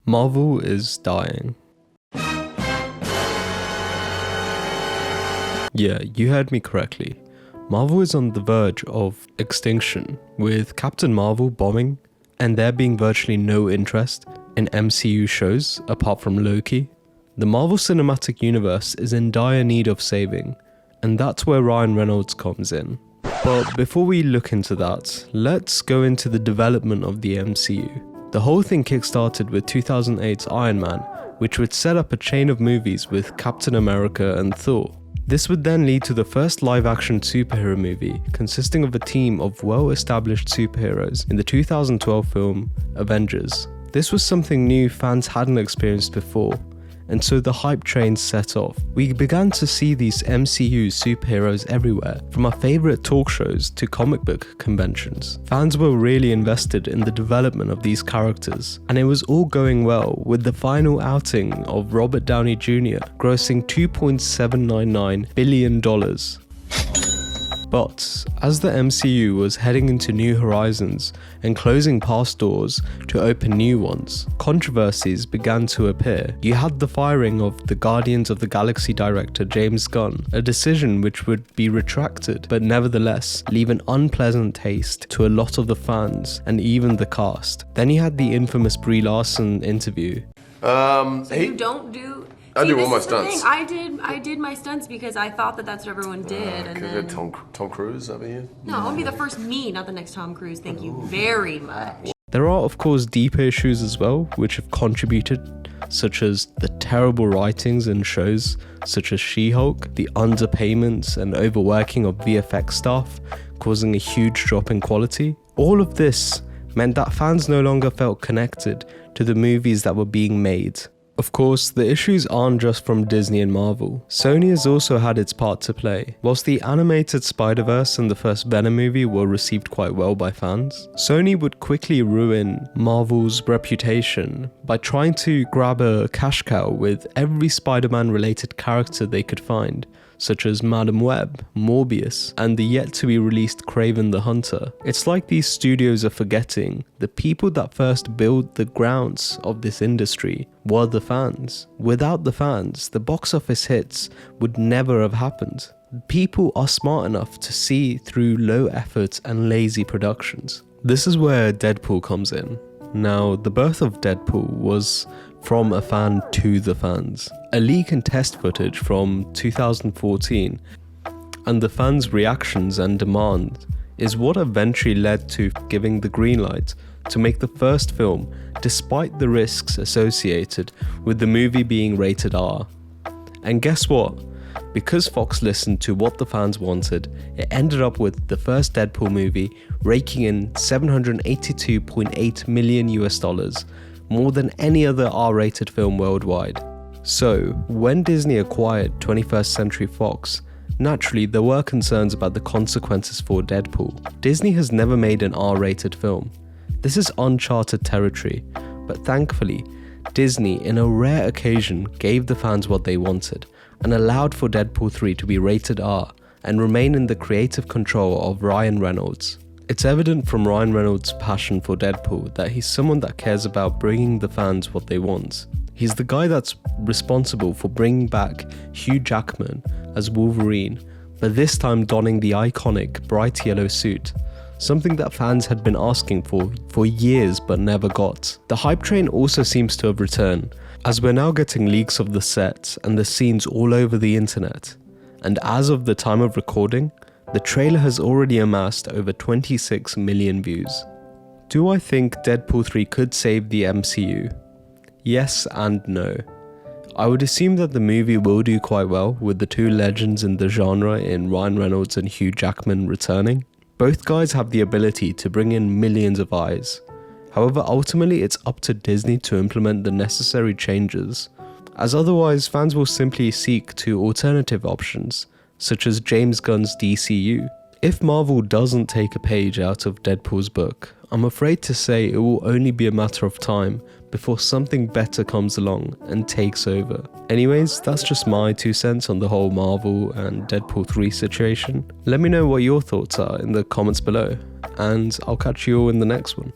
Marvel is dying. Yeah, you heard me correctly. Marvel is on the verge of extinction, with Captain Marvel bombing and there being virtually no interest in MCU shows apart from Loki. The Marvel Cinematic Universe is in dire need of saving, and that's where Ryan Reynolds comes in. But before we look into that, let's go into the development of the MCU. The whole thing kickstarted with 2008's Iron Man, which would set up a chain of movies with Captain America and Thor. This would then lead to the first live-action superhero movie, consisting of a team of well-established superheroes in the 2012 film Avengers. This was something new fans hadn't experienced before, and so the hype train set off. We began to see these MCU superheroes everywhere, from our favourite talk shows to comic book conventions. Fans were really invested in the development of these characters, and it was all going well, with the final outing of Robert Downey Jr. grossing $2.799 billion. But as the MCU was heading into new horizons and closing past doors to open new ones, controversies began to appear. You had the firing of the Guardians of the Galaxy director James Gunn, a decision which would be retracted but nevertheless leave an unpleasant taste to a lot of the fans and even the cast. Then you had the infamous Brie Larson interview. So you don't do... I do all my stunts. I did my stunts because I thought that that's what everyone did. And then Tom Cruise over here? No, I'll be the first me, not the next Tom Cruise. Thank you very much. There are of course deeper issues as well, which have contributed, such as the terrible writings in shows such as She-Hulk, the underpayments and overworking of VFX staff, causing a huge drop in quality. All of this meant that fans no longer felt connected to the movies that were being made. Of course, the issues aren't just from Disney and Marvel. Sony has also had its part to play. Whilst the animated Spider-Verse and the first Venom movie were received quite well by fans, Sony would quickly ruin Marvel's reputation by trying to grab a cash cow with every Spider-Man related character they could find, such as Madam Web, Morbius, and the yet-to-be-released Kraven the Hunter. It's like these studios are forgetting the people that first built the grounds of this industry were the fans. Without the fans, the box office hits would never have happened. People are smart enough to see through low effort and lazy productions. This is where Deadpool comes in. Now, the birth of Deadpool was from a fan to the fans. A leak and test footage from 2014 and the fans' reactions and demand is what eventually led to giving the green light to make the first film, despite the risks associated with the movie being rated R. And guess what? Because Fox listened to what the fans wanted, it ended up with the first Deadpool movie raking in $782.8 million, more than any other R-rated film worldwide. So, when Disney acquired 21st Century Fox, naturally there were concerns about the consequences for Deadpool. Disney has never made an R-rated film. This is uncharted territory, but thankfully, Disney, in a rare occasion, gave the fans what they wanted, and allowed for Deadpool 3 to be rated R, and remain in the creative control of Ryan Reynolds. It's evident from Ryan Reynolds' passion for Deadpool that he's someone that cares about bringing the fans what they want. He's the guy that's responsible for bringing back Hugh Jackman as Wolverine, but this time donning the iconic bright yellow suit, something that fans had been asking for years but never got. The hype train also seems to have returned, as we're now getting leaks of the set and the scenes all over the internet, and as of the time of recording, the trailer has already amassed over 26 million views. Do I think Deadpool 3 could save the MCU? Yes and no. I would assume that the movie will do quite well with the two legends in the genre in Ryan Reynolds and Hugh Jackman returning. Both guys have the ability to bring in millions of eyes. However, ultimately it's up to Disney to implement the necessary changes, as otherwise fans will simply seek to alternative options, such as James Gunn's DCU. If Marvel doesn't take a page out of Deadpool's book, I'm afraid to say it will only be a matter of time before something better comes along and takes over. Anyways, that's just my 2 cents on the whole Marvel and Deadpool 3 situation. Let me know what your thoughts are in the comments below, and I'll catch you all in the next one.